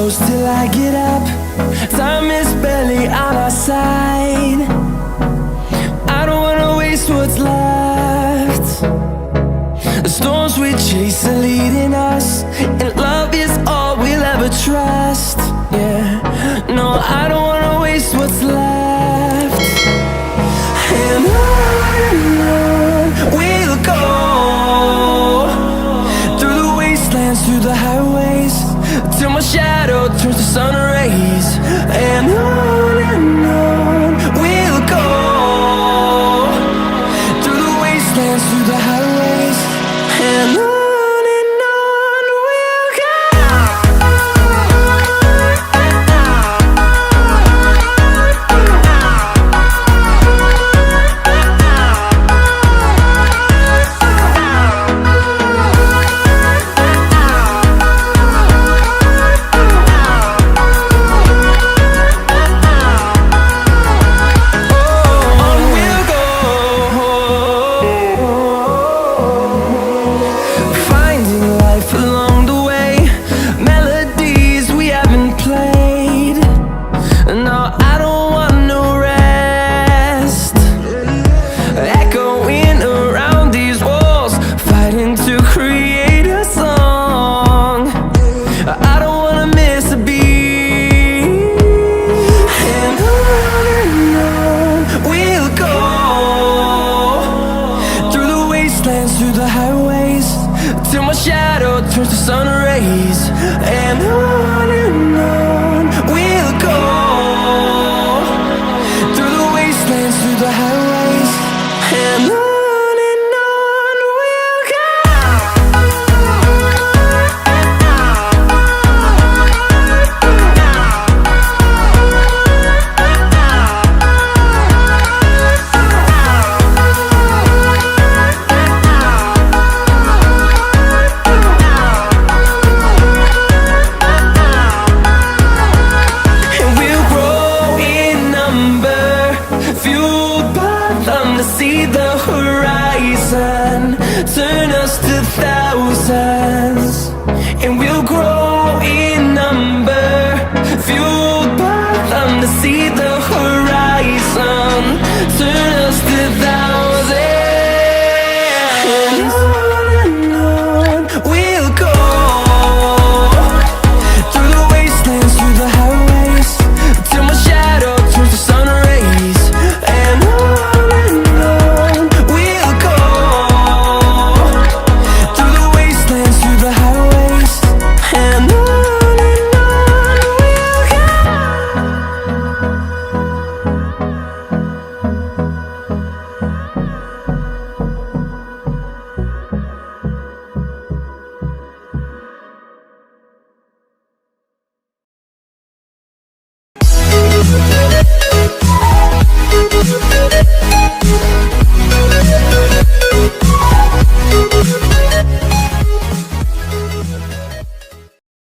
close till I get up. Time is barely on our side. I don't wanna waste what's left. The storms we chase are leading us, and love is all we'll ever trust. Yeah, no, I don't wanna waste what's left. And on we'll go, through the wastelands, through the highways, till my shadow turns to sun rays. And on we'll go, through the wastelands, through the highways, and on. Through the highways, till my shadow turns to sun rays. And on we'll go, through the wastelands, through the highways, and on. See the horizon turn us to thousands, and we'll grow in number, fueled by them to see the horizon turn